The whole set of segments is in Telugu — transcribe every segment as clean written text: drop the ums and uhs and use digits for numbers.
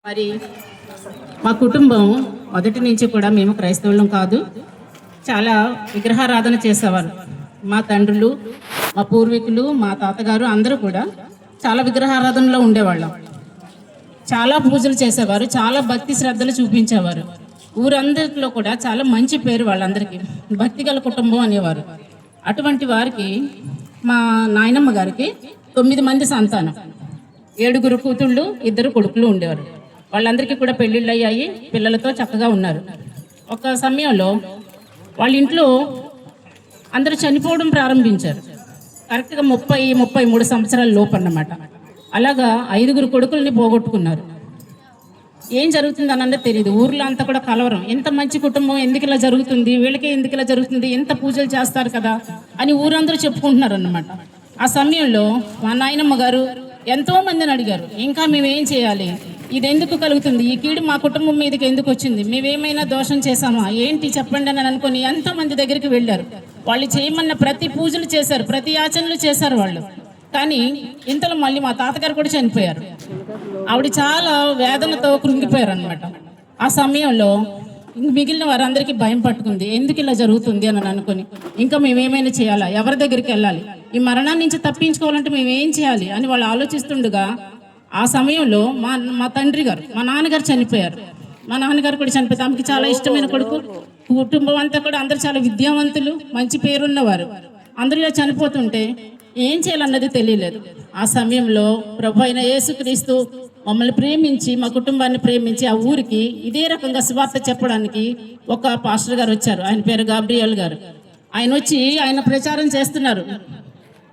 మరి మా కుటుంబం మొదటి నుంచి కూడా మేము క్రైస్తవులం కాదు, చాలా విగ్రహారాధన చేసేవారు. మా తండ్రులు, మా పూర్వీకులు, మా తాతగారు అందరూ కూడా చాలా విగ్రహారాధనలో ఉండేవాళ్ళం. చాలా పూజలు చేసేవారు, చాలా భక్తి శ్రద్ధలు చూపించేవారు. ఊరందరిలో కూడా చాలా మంచి పేరు వాళ్ళందరికీ, భక్తి గల కుటుంబం అనేవారు. అటువంటి వారికి మా నాయనమ్మ గారికి 9 మంది సంతానం, 7 కూతుళ్ళు, 2 కొడుకులు ఉండేవారు. వాళ్ళందరికీ కూడా పెళ్ళిళ్ళు అయ్యాయి, పిల్లలతో చక్కగా ఉన్నారు. ఒక సమయంలో వాళ్ళ ఇంట్లో అందరూ చనిపోవడం ప్రారంభించారు. కరెక్ట్గా 30-33 సంవత్సరాల లోపు అన్నమాట. అలాగా 5 కొడుకుల్ని పోగొట్టుకున్నారు. ఏం జరుగుతుంది అన్నది తెలియదు. ఊర్లో అంతా కూడా కలవరం, ఎంత మంచి కుటుంబం, ఎందుకు ఇలా జరుగుతుంది, వీళ్ళకే ఎందుకు ఇలా జరుగుతుంది, ఎంత పూజలు చేస్తారు కదా అని ఊరందరూ చెప్పుకుంటున్నారు అన్నమాట. ఆ సమయంలో మా నాయనమ్మ గారు ఎంతో మందిని అడిగారు, ఇంకా మేమేం చేయాలి, ఇది ఎందుకు కలుగుతుంది, ఈ కీడు మా కుటుంబం మీదకి ఎందుకు వచ్చింది, మేమేమైనా దోషం చేశామా ఏంటి చెప్పండి అని అనుకుని ఎంతో మంది దగ్గరికి వెళ్ళారు. వాళ్ళు చేయమన్న ప్రతి పూజలు చేశారు, ప్రతి యాచనలు చేశారు వాళ్ళు. కానీ ఇంతలో మళ్ళీ మా తాతగారు కూడా చనిపోయారు. ఆవిడ చాలా వేదనతో కృంగిపోయారు అనమాట. ఆ సమయంలో మిగిలిన వారందరికీ భయం పట్టుకుంది, ఎందుకు ఇలా జరుగుతుంది అని అనుకుని ఇంకా మేమేమైనా చేయాలా, ఎవరి దగ్గరికి వెళ్ళాలి, ఈ మరణాన్ని నుంచి తప్పించుకోవాలంటే మేమేం చేయాలి అని వాళ్ళు ఆలోచిస్తుండగా ఆ సమయంలో మా తండ్రి గారు, మా నాన్నగారు చనిపోయారు. మా నాన్నగారు కూడా చనిపోతే ఆమెకి చాలా ఇష్టమైన కొడుకు, కుటుంబం అంతా కూడా అందరూ చాలా విద్యావంతులు, మంచి పేరున్నవారు. అందరూ ఇలా చనిపోతుంటే ఏం చేయాలన్నది తెలియలేదు. ఆ సమయంలో ప్రభు అయిన యేసుక్రీస్తు మమ్మల్ని ప్రేమించి, మా కుటుంబాన్ని ప్రేమించి ఆ ఊరికి ఇదే రకంగా సువార్త చెప్పడానికి ఒక పాస్టర్ గారు వచ్చారు. ఆయన పేరు గాబ్రియల్ గారు. ఆయన వచ్చి ఆయన ప్రచారం చేస్తున్నారు.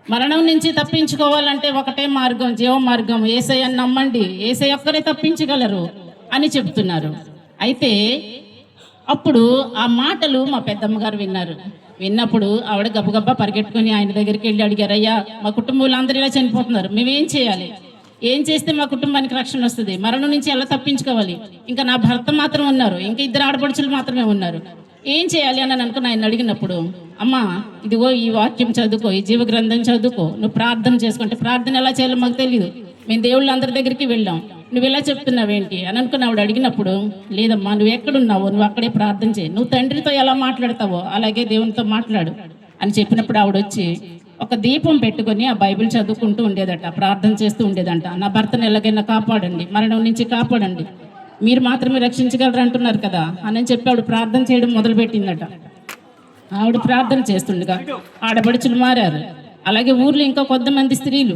మరణం నుంచి తప్పించుకోవాలంటే ఒకటే మార్గం, జీవ మార్గం, యేసయ్యని నమ్మండి, యేసయ్య ఒక్కరే తప్పించగలరు అని చెప్తున్నారు. అయితే అప్పుడు ఆ మాటలు మా పెద్దమ్మ గారు విన్నారు. విన్నప్పుడు ఆవిడ గబగబా పరిగెట్టుకుని ఆయన దగ్గరికి వెళ్ళి అడిగారు, అయ్యా మా కుటుంబంలో అందరూ ఇలా చనిపోతున్నారు, మేమేం చేయాలి, ఏం చేస్తే మా కుటుంబానికి రక్షణ వస్తుంది, మరణం నుంచి ఎలా తప్పించుకోవాలి, ఇంకా నా భర్త మాత్రం ఉన్నారు, ఇంకా 2 ఆడపడుచులు మాత్రమే ఉన్నారు, ఏం చేయాలి అని అనుకుని ఆయన అడిగినప్పుడు, అమ్మా ఇదిగో ఈ వాక్యం చదువుకో, ఈ జీవ గ్రంథం చదువుకో, నువ్వు ప్రార్థన చేసుకుంటే, ప్రార్థన ఎలా చేయాలో మాకు తెలియదు, మేము దేవుళ్ళ అందరి దగ్గరికి వెళ్ళాం, నువ్వు ఇలా చెప్తున్నావేంటి అని అనుకుని ఆవిడ అడిగినప్పుడు, లేదమ్మా నువ్వు ఎక్కడున్నావో నువ్వు అక్కడే ప్రార్థన చేయి, నువ్వు తండ్రితో ఎలా మాట్లాడతావో అలాగే దేవునితో మాట్లాడు అని చెప్పినప్పుడు ఆవిడ వచ్చి ఒక దీపం పెట్టుకొని ఆ బైబిల్ చదువుకుంటూ ఉండేదట, ప్రార్థన చేస్తూ ఉండేదంట. నా భర్తను ఎలాగైనా కాపాడండి, మరణం నుంచి కాపాడండి, మీరు మాత్రమే రక్షించగలరు అంటున్నారు కదా అని చెప్పి ఆవిడ ప్రార్థన చేయడం మొదలుపెట్టిందట. ఆవిడ ప్రార్థన చేస్తుండగా ఆడపడుచులు మారారు. అలాగే ఊర్లో ఇంకా కొంతమంది స్త్రీలు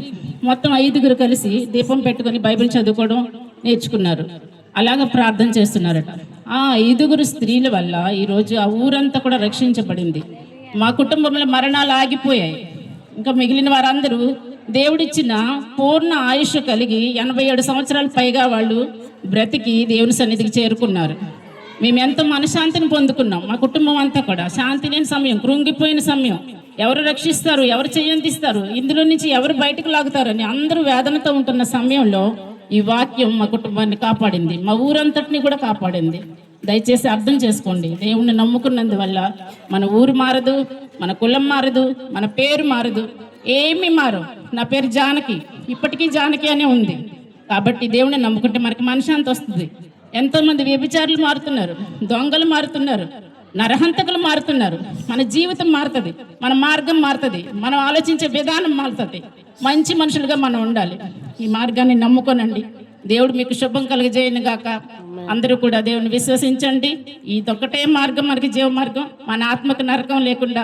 మొత్తం 5 కలిసి దీపం పెట్టుకొని బైబిల్ చదువుకోవడం నేర్చుకున్నారు. అలాగ ప్రార్థన చేస్తున్నారట. ఆ 5 స్త్రీల వల్ల ఈరోజు ఆ ఊరంతా కూడా రక్షించబడింది. మా కుటుంబంలో మరణాలు ఆగిపోయాయి. ఇంకా మిగిలిన వారందరూ దేవుడిచ్చిన పూర్ణ ఆయుష్ కలిగి 87 సంవత్సరాల పైగా వాళ్ళు బ్రతికి దేవుని సన్నిధికి చేరుకున్నారు. మేము ఎంతో మనశ్శాంతిని పొందుకున్నాం. మా కుటుంబం అంతా కూడా శాంతి లేని సమయం, కృంగిపోయిన సమయం, ఎవరు రక్షిస్తారు, ఎవరు చేయందిస్తారు, ఇందులో నుంచి ఎవరు బయటకు లాగుతారని అందరూ వేదనతో ఉంటున్న సమయంలో ఈ వాక్యం మా కుటుంబాన్ని కాపాడింది, మా ఊరంతటిని కూడా కాపాడింది. దయచేసి అర్థం చేసుకోండి, దేవుణ్ణి నమ్ముకున్నందువల్ల మన ఊరు మారదు, మన కులం మారదు, మన పేరు మారదు, ఏమీ మారు. నా పేరు జానకి, ఇప్పటికీ జానకి అనే ఉంది. కాబట్టి దేవుణ్ణి నమ్ముకుంటే మనకి మనశ్శాంతి వస్తుంది. ఎంతోమంది వ్యభిచారులు మారుతున్నారు, దొంగలు మారుతున్నారు, నరహంతకులు మారుతున్నారు. మన జీవితం మారుతుంది, మన మార్గం మారుతుంది, మనం ఆలోచించే విధానం మారుతుంది. మంచి మనుషులుగా మనం ఉండాలి. ఈ మార్గాన్ని నమ్ముకోనండి. దేవుడు మీకు శుభం కలుగజేయను గాక. అందరూ కూడా దేవుని విశ్వసించండి. ఇదొక్కటే మార్గం, మనకి జీవ మార్గం, మన ఆత్మకు నరకం లేకుండా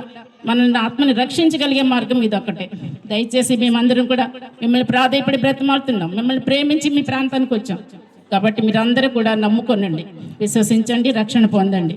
మనల్ని ఆత్మని రక్షించగలిగే మార్గం ఇదొక్కటే. దయచేసి మేమందరం కూడా మిమ్మల్ని ప్రాధేయపడి బ్రతమాలుతున్నాం, మిమ్మల్ని ప్రేమించి మీ ప్రాంతానికి వచ్చాం. కాబట్టి మీరందరూ కూడా నమ్ముకోనండి, విశ్వసించండి, రక్షణ పొందండి.